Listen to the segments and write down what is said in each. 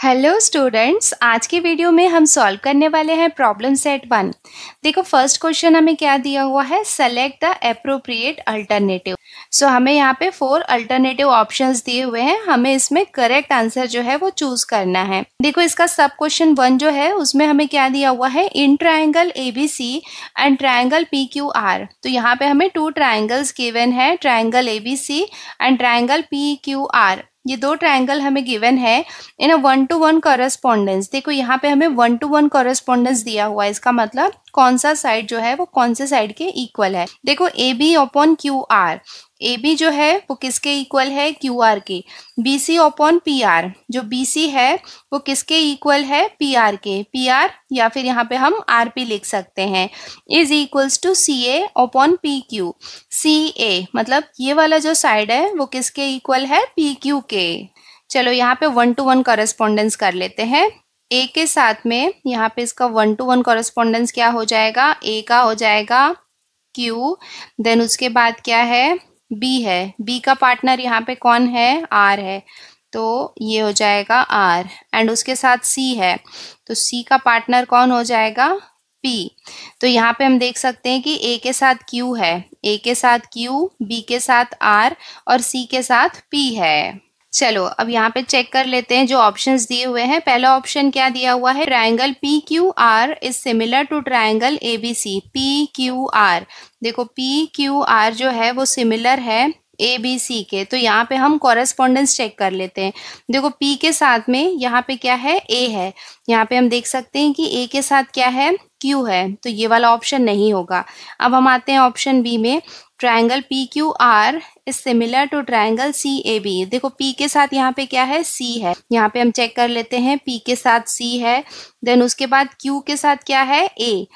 Hello students, आज की video में हम सॉल्व करने वाले हैं प्रॉब्लम सेट 1। देखो फर्स्ट क्वेश्चन हमें क्या दिया हुआ है, सेलेक्ट द एप्रोप्रिएट अल्टरनेटिव। सो हमें यहाँ पे 4 अल्टरनेटिव ऑप्शंस दिए हुए हैं, हमें इसमें करेक्ट आंसर जो है वो चूज करना है। देखो इसका सब क्वेश्चन 1 जो है उसमें हमें क्या दिया हुआ है, in triangle ABC and triangle PQR। तो यहाँ पे हमें 2 ट्राइंगल्स गिवन है, triangle ABC and triangle PQR। ये 2 ट्राइंगल हमें गिवन है इन अ 1-to-1 कॉरेस्पॉन्डेंस। देखो यहाँ पे हमें 1-to-1 कॉरेस्पॉन्डेंस दिया हुआ है, इसका मतलब कौन सा साइड जो है वो कौन से साइड के इक्वल है। देखो AB अपॉन QR, AB जो है वो किसके इक्वल है, QR के। BC अपॉन PR, जो BC है वो किसके इक्वल है, PR के। PR या फिर यहाँ पे हम RP लिख सकते हैं, is equals to CA upon PQ। CA मतलब ये वाला जो साइड है वो किसके इक्वल है, PQ के। चलो यहाँ पे 1-to-1 कॉरेस्पॉन्डेंस कर लेते हैं। A के साथ में यहाँ पे इसका 1-to-1 कॉरेस्पॉन्डेंस क्या हो जाएगा, A का हो जाएगा Q, देन उसके बाद क्या है, B है। B का पार्टनर यहाँ पे कौन है, R है, तो ये हो जाएगा R। एंड उसके साथ C है, तो C का पार्टनर कौन हो जाएगा, P। तो यहाँ पे हम देख सकते हैं कि A के साथ Q है, A के साथ Q, B के साथ R और C के साथ P है। चलो अब यहाँ पे चेक कर लेते हैं जो ऑप्शंस दिए हुए हैं। पहला ऑप्शन क्या दिया हुआ है, triangle PQR is similar to triangle ABC। PQR, देखो PQR जो है वो सिमिलर है ABC के, तो यहाँ पे हम कॉरेस्पॉन्डेंस चेक कर लेते हैं। देखो P के साथ में यहाँ पे क्या है, A है। यहाँ पे हम देख सकते हैं कि A के साथ क्या है, Q है, तो ये वाला ऑप्शन नहीं होगा। अब हम आते हैं ऑप्शन B में, triangle PQR is similar to triangle CAB। देखो P के साथ यहाँ पे क्या है, C है। यहाँ पे हम चेक कर लेते हैं, P के साथ C है, देन उसके बाद Q के साथ क्या है, A।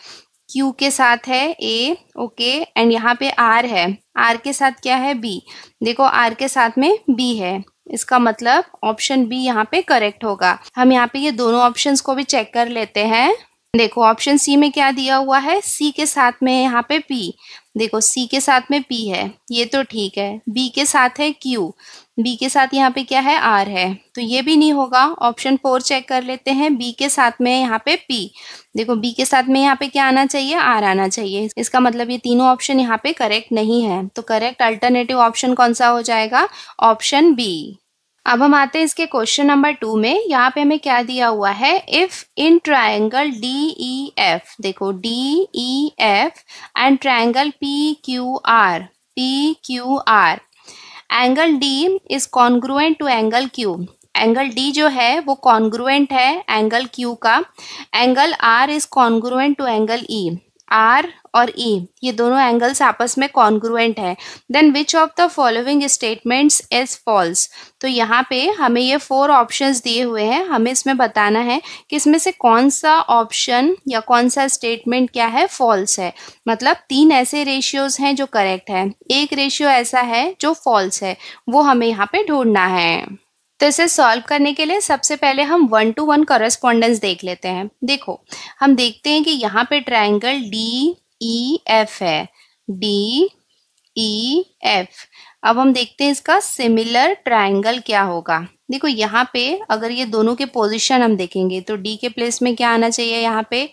Q के साथ है A, ओके, एंड यहाँ पे R है। R के साथ क्या है, B। देखो R के साथ में B है, इसका मतलब ऑप्शन B यहाँ पे करेक्ट होगा। हम यहाँ पे ये दोनों ऑप्शंस को भी चेक कर लेते हैं। देखो ऑप्शन C में क्या दिया हुआ है, C के साथ में यहाँ पे P। देखो C के साथ में P है, ये तो ठीक है। B के साथ है Q, B के साथ यहाँ पे क्या है, R है, तो ये भी नहीं होगा। ऑप्शन 4 चेक कर लेते हैं, B के साथ में यहाँ पे P। देखो B के साथ में यहाँ पे क्या आना चाहिए, R आना चाहिए, इसका मतलब ये तीनों ऑप्शन यहाँ पे करेक्ट नहीं है। तो करेक्ट अल्टरनेटिव ऑप्शन कौन सा हो जाएगा, ऑप्शन B। अब हम आते हैं इसके क्वेश्चन नंबर 2 में। यहाँ पे हमें क्या दिया हुआ है, इफ इन ट्राइंगल DEF, देखो DEF and triangle PQR, angle D is congruent to angle Q। Angle D जो है वो कॉन्ग्रुएंट है एंगल Q का। Angle R is congruent to angle E। R और E ये दोनों एंगल्स आपस में कॉन्ग्रुएंट है। Then which of the following statements is false. तो यहाँ पे हमें ये 4 ऑप्शंस दिए हुए हैं, हमें इसमें बताना है कि इसमें से कौन सा ऑप्शन या कौन सा स्टेटमेंट क्या है, फॉल्स है। मतलब 3 ऐसे रेशियोज हैं जो करेक्ट है, एक रेशियो ऐसा है जो फॉल्स है, वो हमें यहाँ पे ढूंढना है। तो इसे सॉल्व करने के लिए सबसे पहले हम 1-to-1 कॉरेस्पॉन्डेंस देख लेते हैं। देखो हम देखते हैं कि यहाँ पे ट्राइंगल DEF है, DEF। अब हम देखते हैं इसका सिमिलर ट्राइंगल क्या होगा। देखो यहाँ पे अगर ये दोनों के पोजीशन हम देखेंगे तो D के प्लेस में क्या आना चाहिए, यहाँ पे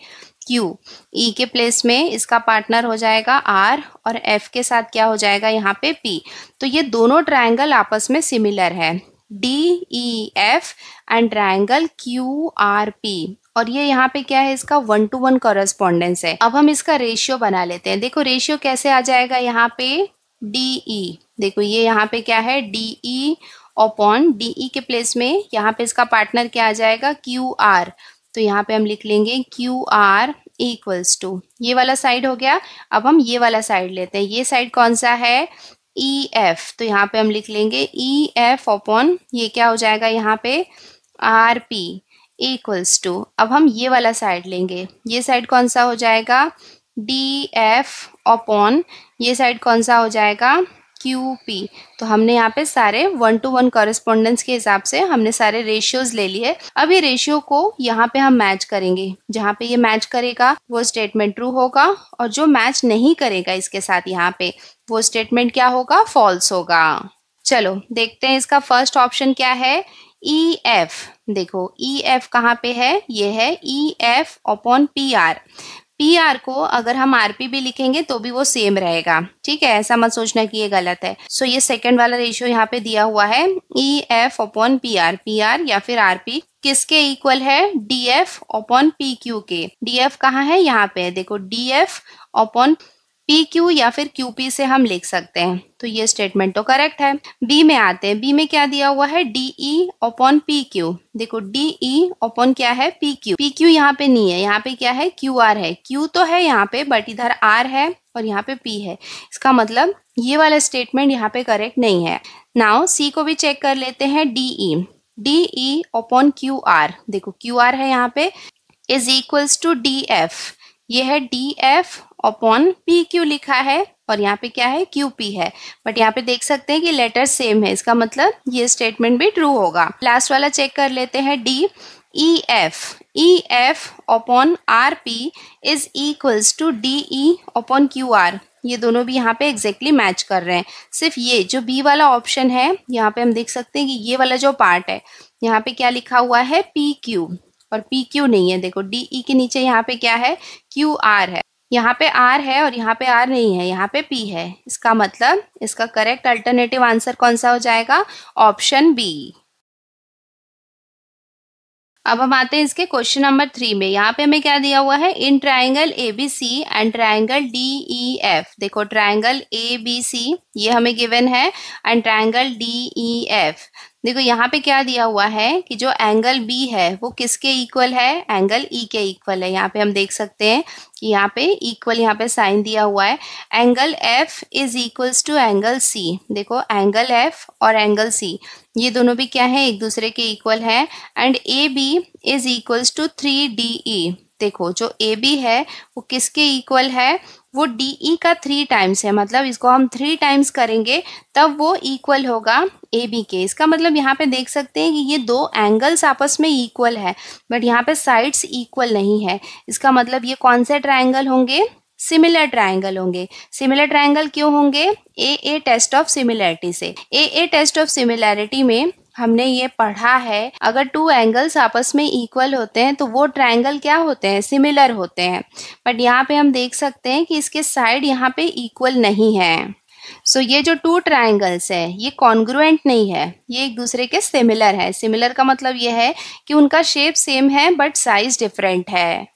Q। E के प्लेस में इसका पार्टनर हो जाएगा R और F के साथ क्या हो जाएगा, यहाँ पे P। तो ये दोनों ट्राइंगल आपस में सिमिलर है, DEF एंड ट्राइंगल QRP। और ये यहाँ पे क्या है, इसका 1-to-1 कॉरेस्पॉन्डेंस है। अब हम इसका रेशियो बना लेते हैं। देखो रेशियो कैसे आ जाएगा, यहाँ पे DE, देखो ये यहाँ पे क्या है, DE अपॉन DE के प्लेस में यहाँ पे इसका पार्टनर क्या आ जाएगा, QR। तो यहाँ पे हम लिख लेंगे QR इक्वल्स टू, ये वाला साइड हो गया। अब हम ये वाला साइड लेते हैं, ये साइड कौन सा है, EF। तो यहाँ पे हम लिख लेंगे EF अपॉन ये क्या हो जाएगा, यहाँ पे RP इक्वल्स टू। अब हम ये वाला साइड लेंगे, ये साइड कौन सा हो जाएगा, DF अपॉन ये साइड कौन सा हो जाएगा, QP। तो हमने यहाँ पे सारे 1-to-1 कॉरेस्पॉन्डेंस के हिसाब से हमने सारे रेशियोज ले लिए। अब ये रेशियो को यहाँ पे हम मैच करेंगे, जहाँ पे ये मैच करेगा वो स्टेटमेंट ट्रू होगा, और जो मैच नहीं करेगा इसके साथ यहाँ पे वो स्टेटमेंट क्या होगा, फॉल्स होगा। चलो देखते हैं इसका फर्स्ट ऑप्शन क्या है, EF। देखो ई एफ कहाँ पे है, ये है ई F upon P R. P R को अगर हम आरपी भी लिखेंगे तो भी वो सेम रहेगा, ठीक है, ऐसा मत सोचना कि ये गलत है। सो ये सेकंड वाला रेशियो यहाँ पे दिया हुआ है, ई एफ अपॉन पी आर या फिर आरपी किसके इक्वल है, D F upon P Q के। डी एफ कहाँ है, यहाँ पे देखो, D F upon P Q या फिर क्यू पी से हम लिख सकते हैं, तो ये स्टेटमेंट तो करेक्ट है। बी में आते हैं, बी में क्या दिया हुआ है, D E upon P Q. देखो डी ई अपॉन क्या है, पी क्यू यहाँ पे नहीं है, यहाँ पे क्या है, क्यू आर है। क्यू तो है यहाँ पे बट इधर आर है और यहाँ पे पी है, इसका मतलब ये वाला स्टेटमेंट यहाँ पे करेक्ट नहीं है। नाउ सी को भी चेक कर लेते हैं, D E upon Q R, देखो क्यू आर है यहाँ पे, is equals to D F, ये है D F upon P Q लिखा है और यहाँ पे क्या है, क्यू पी है, बट यहाँ पे देख सकते हैं कि लेटर सेम है, इसका मतलब ये स्टेटमेंट भी ट्रू होगा। लास्ट वाला चेक कर लेते हैं, D E F upon R P is equals to D E upon Q R, ये दोनों भी यहाँ पे एग्जैक्टली मैच कर रहे हैं। सिर्फ ये जो बी वाला ऑप्शन है, यहाँ पे हम देख सकते हैं कि ये वाला जो पार्ट है, यहाँ पे क्या लिखा हुआ है, पी क्यू, और पी क्यू नहीं है। देखो डी ई के नीचे यहाँ पे क्या है, क्यू आर है, यहाँ पे आर है और यहाँ पे आर नहीं है, यहाँ पे पी है, इसका मतलब इसका करेक्ट अल्टरनेटिव आंसर कौन सा हो जाएगा, ऑप्शन बी। अब हम आते हैं इसके क्वेश्चन नंबर 3 में। यहाँ पे हमें क्या दिया हुआ है, in triangle A B C and triangle D E F. देखो ट्राइंगल ए बी सी ये हमें गिवन है and triangle D E F. देखो यहाँ पे क्या दिया हुआ है कि जो एंगल बी है वो किसके इक्वल है, एंगल ई के इक्वल है। यहाँ पे हम देख सकते हैं कि यहाँ पे इक्वल यहाँ पे साइन दिया हुआ है। Angle F is equals to angle C. देखो एंगल एफ और एंगल सी ये दोनों भी क्या है, एक दूसरे के इक्वल है। And A B is equals to 3DE। देखो जो ए बी है वो किसके इक्वल है, वो डी ई का 3 टाइम्स है, मतलब इसको हम 3 टाइम्स करेंगे तब वो इक्वल होगा ए बी के। इसका मतलब यहाँ पे देख सकते हैं कि ये दो एंगल्स आपस में इक्वल है बट यहाँ पे साइड्स इक्वल नहीं है। इसका मतलब ये कौन से ट्राइंगल होंगे, सिमिलर ट्राइंगल होंगे। सिमिलर ट्राइंगल क्यों होंगे, ए टेस्ट ऑफ सिमिलैरिटी से। ए टेस्ट ऑफ सिमिलैरिटी में हमने ये पढ़ा है, अगर 2 एंगल्स आपस में इक्वल होते हैं तो वो ट्राइंगल क्या होते हैं, सिमिलर होते हैं। बट यहाँ पे हम देख सकते हैं कि इसके साइड यहाँ पे इक्वल नहीं है। सो ये जो 2 ट्राइंगल्स है ये कॉन्ग्रुएंट नहीं है, ये एक दूसरे के सिमिलर है। सिमिलर का मतलब ये है कि उनका शेप सेम है बट साइज डिफरेंट है।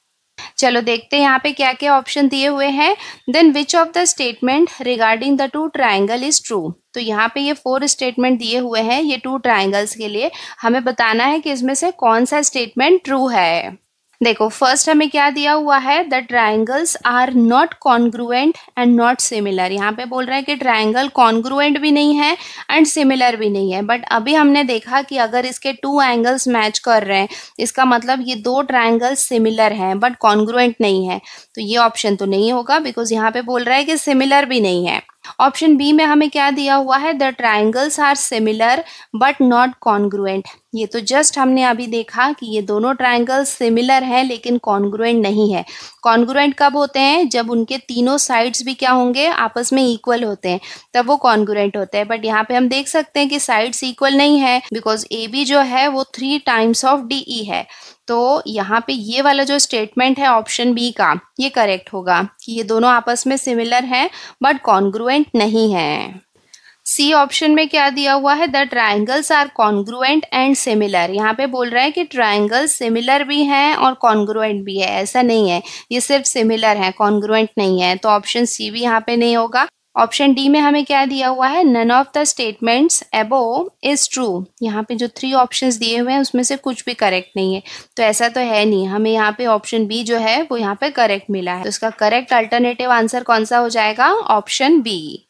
चलो देखते हैं यहाँ पे क्या क्या ऑप्शन दिए हुए हैं। Then which of the statement regarding the 2 triangle is true. तो यहाँ पे ये 4 स्टेटमेंट दिए हुए हैं ये 2 ट्राइंगल्स के लिए, हमें बताना है कि इसमें से कौन सा स्टेटमेंट ट्रू है। देखो फर्स्ट हमें क्या दिया हुआ है, the triangles are not congruent and not similar. यहाँ पे बोल रहा है कि ट्राइंगल कॉन्ग्रुएंट भी नहीं है एंड सिमिलर भी नहीं है। बट अभी हमने देखा कि अगर इसके 2 एंगल्स मैच कर रहे हैं इसका मतलब ये 2 ट्राइंगल्स सिमिलर हैं बट कॉन्ग्रुएंट नहीं है, तो ये ऑप्शन तो नहीं होगा बिकॉज यहाँ पे बोल रहा है कि सिमिलर भी नहीं है। ऑप्शन बी में हमें क्या दिया हुआ है, the triangles are similar but not congruent. ये तो जस्ट हमने अभी देखा कि ये दोनों ट्राइंगल्स सिमिलर हैं लेकिन कॉन्ग्रुएंट नहीं है। कॉन्ग्रुएंट कब होते हैं, जब उनके तीनों साइड्स भी क्या होंगे, आपस में इक्वल होते हैं, तब वो कॉन्ग्रुएंट होते हैं। बट यहाँ पे हम देख सकते हैं कि साइड्स इक्वल नहीं है बिकॉज ए बी जो है वो 3 टाइम्स ऑफ डी ई है। तो यहाँ पे ये वाला जो स्टेटमेंट है ऑप्शन बी का ये करेक्ट होगा कि ये दोनों आपस में सिमिलर हैं बट कॉन्ग्रुएंट नहीं है। सी ऑप्शन में क्या दिया हुआ है, the triangles are congruent and similar. यहाँ पे बोल रहा है कि ट्राइंगल्स सिमिलर भी हैं और कॉन्ग्रुएंट भी है, ऐसा नहीं है, ये सिर्फ सिमिलर है, कॉन्ग्रुएंट नहीं है। तो ऑप्शन सी भी यहाँ पे नहीं होगा। ऑप्शन डी में हमें क्या दिया हुआ है, none of the statements above is true. यहाँ पे जो 3 ऑप्शंस दिए हुए हैं उसमें से कुछ भी करेक्ट नहीं है, तो ऐसा तो है नहीं। हमें यहाँ पे ऑप्शन बी जो है वो यहाँ पे करेक्ट मिला है, तो इसका करेक्ट अल्टरनेटिव आंसर कौन सा हो जाएगा, ऑप्शन बी।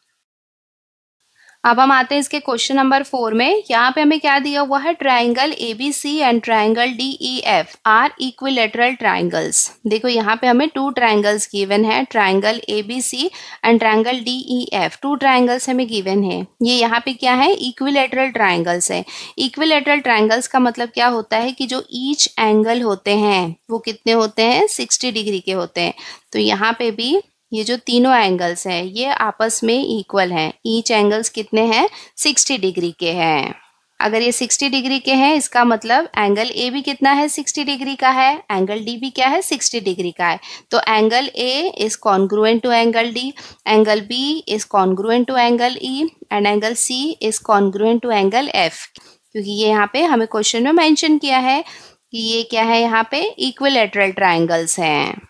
अब हम आते हैं इसके क्वेश्चन नंबर 4 में। यहाँ पे हमें क्या दिया हुआ है, triangle A B C and triangle D E F are equilateral triangles. देखो यहाँ पे हमें 2 ट्राइंगल्स गिवन है, triangle A B C and triangle D E F. 2 triangles हमें गिवन है, ये यहाँ पे क्या है, इक्विलेटरल ट्राइंगल्स है। इक्विलेटरल ट्राइंगल्स का मतलब क्या होता है कि जो ईच एंगल होते हैं वो कितने होते हैं, 60 डिग्री के होते हैं। तो यहाँ पे भी ये जो तीनों एंगल्स हैं ये आपस में इक्वल हैं, ईच एंगल्स कितने हैं, 60 डिग्री के हैं। अगर ये 60 डिग्री के हैं, इसका मतलब एंगल ए भी कितना है, 60 डिग्री का है, एंगल डी भी क्या है, 60 डिग्री का है। तो angle A is congruent to angle D, angle B is congruent to angle E and angle C is congruent to angle F, क्योंकि ये यहाँ पे हमें क्वेश्चन में मेंशन किया है कि ये क्या है, यहाँ पे इक्विलैटरल ट्रायंगल्स हैं।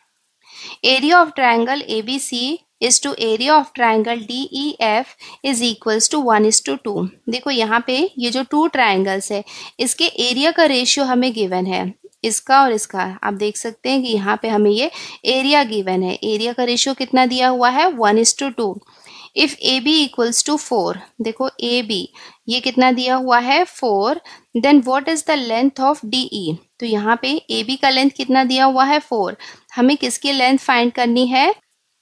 Area of triangle A B C is to area of triangle DEF is equals to 1:2। देखो यहाँ पे ये जो टू ट्रायंगल्स है, इसके एरिया का रेशियो हमें गिवन है, इसका और इसका। आप देख सकते हैं कि यहाँ पे हमें ये एरिया गिवन है, एरिया का रेशियो कितना दिया हुआ है, 1:2। इफ AB इक्वल्स टू 4, देखो AB ये कितना दिया हुआ है, 4, then what is the length of DE। तो यहाँ पे AB का लेंथ कितना दिया हुआ है, 4। हमें किसकी लेंथ फाइंड करनी है,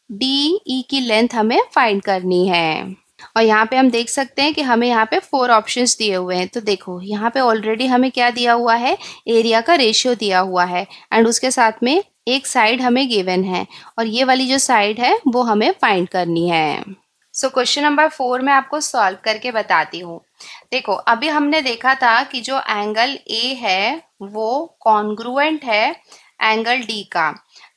DE की लेंथ हमें फाइंड करनी है। और यहाँ पे हम देख सकते हैं कि हमें यहाँ पे 4 ऑप्शंस दिए हुए हैं। तो देखो यहाँ पे ऑलरेडी हमें क्या दिया हुआ है, एरिया का रेशियो दिया हुआ है एंड उसके साथ में एक साइड हमें गिवन है और ये वाली जो साइड है वो हमें फाइंड करनी है। सो क्वेश्चन नंबर 4 मैं आपको सॉल्व करके बताती हूँ। देखो अभी हमने देखा था कि जो एंगल ए है वो कॉन्ग्रुएंट है एंगल डी का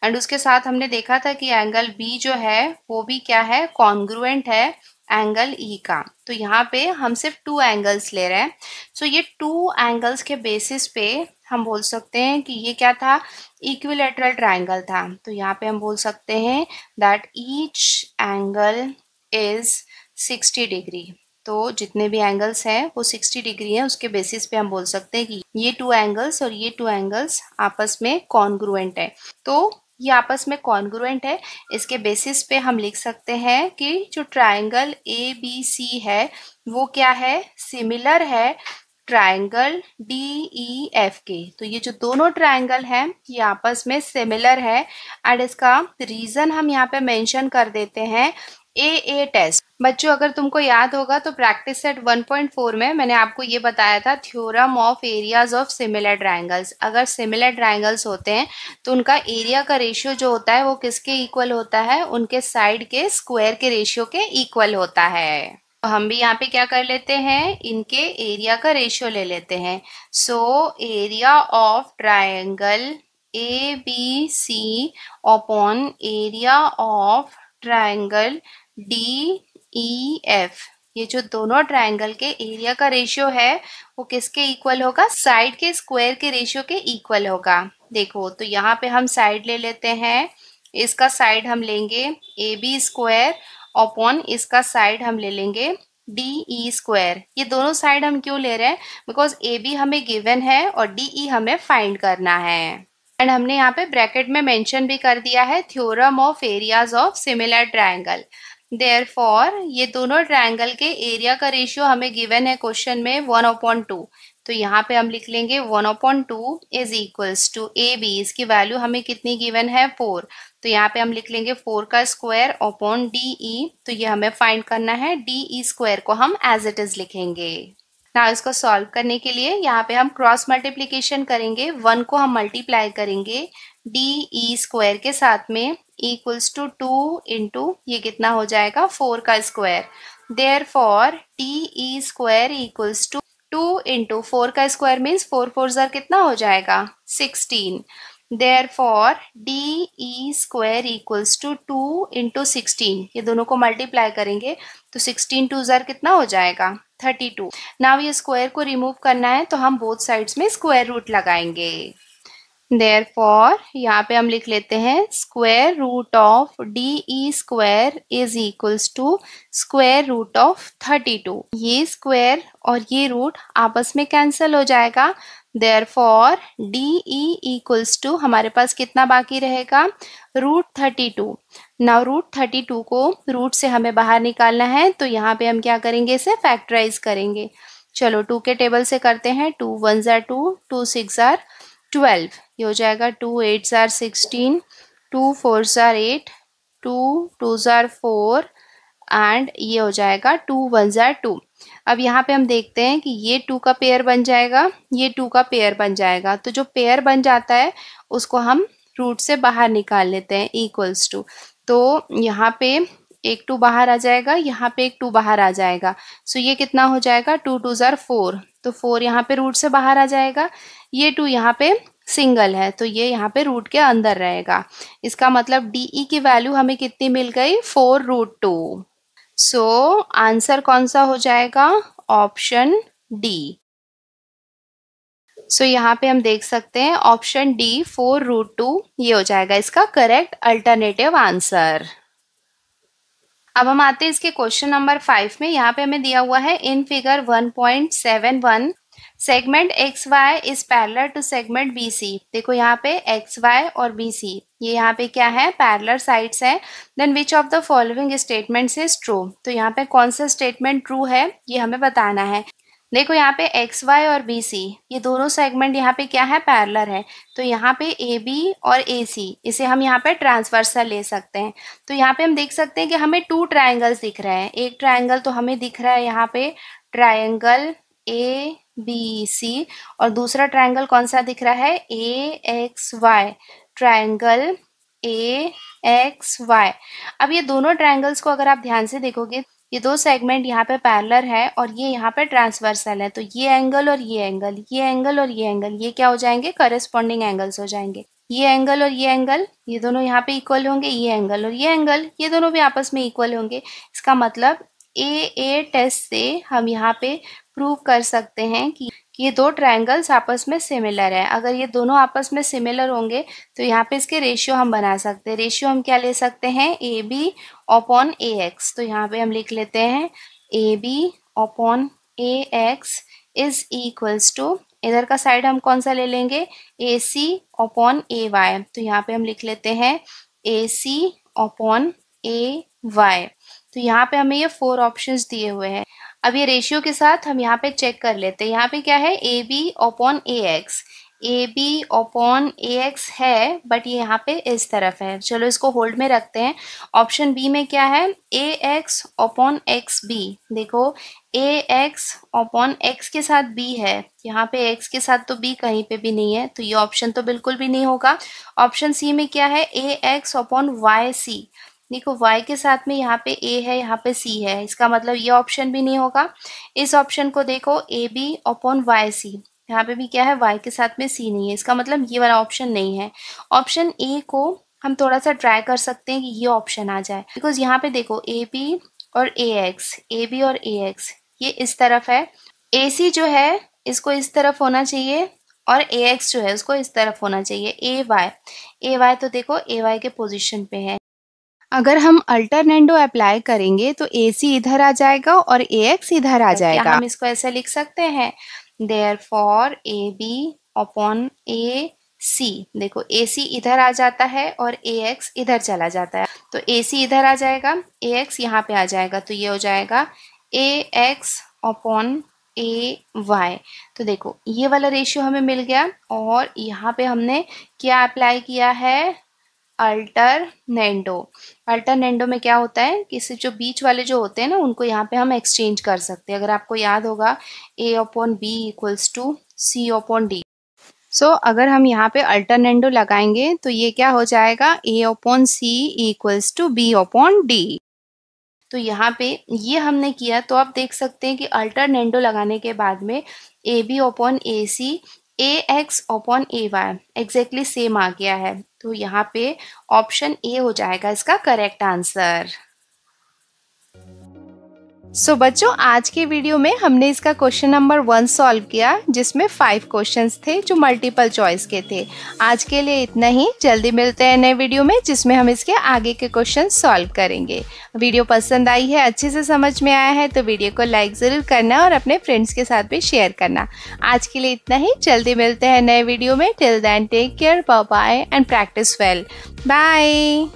एंड उसके साथ हमने देखा था कि एंगल बी जो है वो भी क्या है, कॉन्ग्रुएंट है एंगल ई का। तो यहाँ पे हम सिर्फ 2 एंगल्स ले रहे हैं। सो ये 2 एंगल्स के बेसिस पे हम बोल सकते हैं कि ये क्या था, इक्विलैटरल ट्रायंगल था। तो यहाँ पे हम बोल सकते हैं that each angle is 60 degree. तो जितने भी एंगल्स हैं वो 60 डिग्री है, उसके बेसिस पे हम बोल सकते हैं कि ये 2 एंगल्स और ये 2 एंगल्स आपस में कॉन्ग्रुएंट है। तो ये आपस में कॉन्ग्रुएंट है, इसके बेसिस पे हम लिख सकते हैं कि जो ट्रायंगल ABC है वो क्या है, सिमिलर है ट्रायंगल DEF के। तो ये जो दोनों ट्रायंगल हैं ये आपस में सिमिलर है एंड इसका रीजन हम यहाँ पे मेंशन कर देते हैं AA टेस्ट। बच्चों अगर तुमको याद होगा तो प्रैक्टिस सेट 1.4 में मैंने आपको ये बताया था theorem of areas of similar triangles. अगर सिमिलर ट्रायंगल्स होते हैं तो उनका एरिया का रेशियो जो होता है वो किसके इक्वल होता है, उनके साइड के स्क्वायर के रेशियो के इक्वल होता है। तो हम भी यहाँ पे क्या कर लेते हैं, इनके एरिया का रेशियो ले लेते हैं। So area of triangle ABC upon area of triangle DEF, ये जो दोनों ट्रायंगल के एरिया का रेशियो है वो किसके इक्वल होगा, साइड के स्क्वायर के रेशियो के इक्वल होगा। देखो तो यहाँ पे हम साइड ले लेते हैं, इसका साइड हम लेंगे AB स्क्वायर अपॉन इसका साइड हम ले लेंगे DE स्क्वायर। ये दोनों साइड हम क्यों ले रहे हैं, बिकॉज AB हमें गिवन है और DE हमें फाइंड करना है एंड हमने यहाँ पे ब्रैकेट में मेंशन भी कर दिया है theorem of areas of similar triangle. Therefore ये दोनों ट्रायंगल के एरिया का रेशियो हमें गिवन है क्वेश्चन में 1/2। तो यहाँ पे हम लिख लेंगे 1/2 इज इक्वल्स टू AB, इसकी वैल्यू हमें कितनी गिवन है, 4। तो यहाँ पे हम लिख लेंगे 4 का स्क्वायर अपॉन DE। तो ये हमें फाइंड करना है, DE स्क्वायर को हम एज इट इज लिखेंगे। ना इसको सॉल्व करने के लिए यहाँ पे हम क्रॉस मल्टीप्लिकेशन करेंगे, 1 को हम मल्टीप्लाई करेंगे DE स्क्वायर के साथ में इक्वल्स टू 2 इंटू ये कितना हो जाएगा, 4 का square. Therefore DE square equals to 2 into 4 का स्क्वायर मीन्स 4 4 ज़र कितना हो जाएगा, 16। Therefore DE square equals to 2 into 16, ये दोनों को मल्टीप्लाई करेंगे तो 16 2 ज़र कितना हो जाएगा, 32। नाउ ये स्क्वायर को रिमूव करना है तो हम बोथ साइड्स में स्क्वायर रूट लगाएंगे। देयरफॉर यहाँ पे हम लिख लेते हैं square root of DE square is equals to square root of 32। ये स्क्वायर और ये रूट आपस में कैंसिल हो जाएगा। देयरफॉर DE इक्वल्स टू हमारे पास कितना बाकी रहेगा, √32। नाउ √32 को रूट से हमें बाहर निकालना है तो यहाँ पे हम क्या करेंगे, इसे फैक्टराइज करेंगे। चलो 2 के टेबल से करते हैं, 2 1 ज़ार 2, 2 6 ज़ार 12, ये हो जाएगा 2 8 ज़ार 16, 2 4 ज़ार 8, 2 2 ज़ार 4 एंड ये हो जाएगा 2 1 ज़ार 2। अब यहाँ पे हम देखते हैं कि ये 2 का पेयर बन जाएगा, ये 2 का पेयर बन जाएगा। तो जो पेयर बन जाता है उसको हम रूट से बाहर निकाल लेते हैं इक्वल्स टू। तो यहाँ पे एक 2 बाहर आ जाएगा, यहाँ पे एक 2 बाहर आ जाएगा। सो ये कितना हो जाएगा, 2 2s are 4, तो 4 यहाँ पे रूट से बाहर आ जाएगा। ये 2 यहाँ पे सिंगल है तो ये यहाँ पे रूट के अंदर रहेगा। इसका मतलब DE की वैल्यू हमें कितनी मिल गई, 4√2। सो आंसर कौन सा हो जाएगा, ऑप्शन डी। सो यहाँ पे हम देख सकते हैं ऑप्शन डी 4√2 ये हो जाएगा इसका करेक्ट अल्टरनेटिव आंसर। अब हम आते हैं इसके क्वेश्चन नंबर 5 में। यहाँ पे हमें दिया हुआ है इन figure 1.71 segment XY is parallel to segment BC। देखो यहाँ पे XY और BC ये यहाँ पे क्या है, पैरेलल साइड्स है। Then which of the following statements is true, तो यहाँ पे कौन सा स्टेटमेंट ट्रू है ये हमें बताना है। देखो यहाँ पे XY और BC ये दोनों सेगमेंट यहाँ पे क्या है, पैरेलल है। तो यहाँ पे AB और AC इसे हम यहाँ पे ट्रांसवर्सल ले सकते हैं। तो यहाँ पे हम देख सकते हैं कि हमें 2 ट्राइंगल्स दिख रहे हैं। एक ट्राइंगल तो हमें दिख रहा है यहाँ पे ट्राइंगल ABC और दूसरा ट्राइंगल कौन सा दिख रहा है, AXY, ट्राइंगल AXY। अब ये दोनों ट्राइंगल्स को अगर आप ध्यान से देखोगे, ये 2 सेगमेंट यहाँ पे पैरेलल है और ये यहाँ पे ट्रांसवर्सल है। तो ये एंगल और ये एंगल, ये एंगल और ये एंगल, ये क्या हो जाएंगे, करेस्पॉन्डिंग एंगल्स हो जाएंगे। ये एंगल और ये एंगल ये दोनों यहाँ पे इक्वल होंगे, ये एंगल और ये एंगल ये दोनों भी आपस में इक्वल होंगे। इसका मतलब AA टेस्ट से हम यहाँ पे प्रूव कर सकते हैं कि ये 2 ट्रायंगल्स आपस में सिमिलर है। अगर ये दोनों आपस में सिमिलर होंगे तो यहाँ पे इसके रेशियो हम बना सकते हैं। रेशियो हम क्या ले सकते हैं, AB अपॉन AX। तो यहाँ पे हम लिख लेते हैं AB upon AX is equals to, इधर का साइड हम कौन सा ले लेंगे, AC अपॉन AY। तो यहाँ पे हम लिख लेते हैं AC अपॉन AY। तो यहाँ पे हमें ये 4 ऑप्शंस दिए हुए हैं। अब ये रेशियो के साथ हम यहाँ पे चेक कर लेते हैं। यहाँ पे क्या है, AB upon AX, AB upon AX है बट ये यहाँ पे इस तरफ है। चलो इसको होल्ड में रखते हैं। ऑप्शन बी में क्या है, AX अपॉन XB। देखो AX अपॉन X के साथ B है, यहाँ पे X के साथ तो B कहीं पे भी नहीं है, तो ये ऑप्शन तो बिल्कुल भी नहीं होगा। ऑप्शन सी में क्या है, AX अपॉन YC। देखो y के साथ में यहाँ पे a है, यहाँ पे c है, इसका मतलब ये ऑप्शन भी नहीं होगा। इस ऑप्शन को देखो AB अपॉन YC, यहाँ पे भी क्या है, y के साथ में c नहीं है, इसका मतलब ये वाला ऑप्शन नहीं है। ऑप्शन ए को हम थोड़ा सा ट्राई कर सकते हैं कि ये ऑप्शन आ जाए, बिकॉज यहाँ पे देखो AB और AX, AB और AX ये इस तरफ है, AC जो है इसको इस तरफ होना चाहिए और AX जो है उसको इस तरफ होना चाहिए। AY तो देखो AY के पोजीशन पे है। अगर हम अल्टरनेंडो अप्लाई करेंगे तो AC इधर आ जाएगा और AX इधर आ जाएगा। क्या हम इसको ऐसे लिख सकते हैं, देयरफॉर AB अपॉन AC। देखो AC इधर आ जाता है और AX इधर चला जाता है, तो AC इधर आ जाएगा, AX यहाँ पे आ जाएगा, तो ये हो जाएगा AX अपॉन AY। तो देखो ये वाला रेशियो हमें मिल गया और यहाँ पे हमने क्या अप्लाई किया है, अल्टरनेंडो। अल्टरनेंडो में क्या होता है कि इससे जो बीच वाले जो होते हैं ना उनको यहाँ पे हम एक्सचेंज कर सकते हैं। अगर आपको याद होगा A upon B equals to C upon D। So अगर हम यहाँ पे अल्टरनेंडो लगाएंगे तो ये क्या हो जाएगा, A upon C equals to B upon D। तो यहाँ पे ये हमने किया, तो आप देख सकते हैं कि अल्टरनेंडो लगाने के बाद में AB upon AC AX upon AY exactly same आ गया है। तो यहाँ पे ऑप्शन ए हो जाएगा इसका करेक्ट आंसर। सो बच्चों आज के वीडियो में हमने इसका क्वेश्चन नंबर 1 सॉल्व किया, जिसमें 5 क्वेश्चंस थे जो मल्टीपल चॉइस के थे। आज के लिए इतना ही, जल्दी मिलते हैं नए वीडियो में जिसमें हम इसके आगे के क्वेश्चन सॉल्व करेंगे। वीडियो पसंद आई है, अच्छे से समझ में आया है तो वीडियो को लाइक ज़रूर करना और अपने फ्रेंड्स के साथ भी शेयर करना। आज के लिए इतना ही, जल्दी मिलते हैं नए वीडियो में। Till then take care, bye bye and practice well. Bye.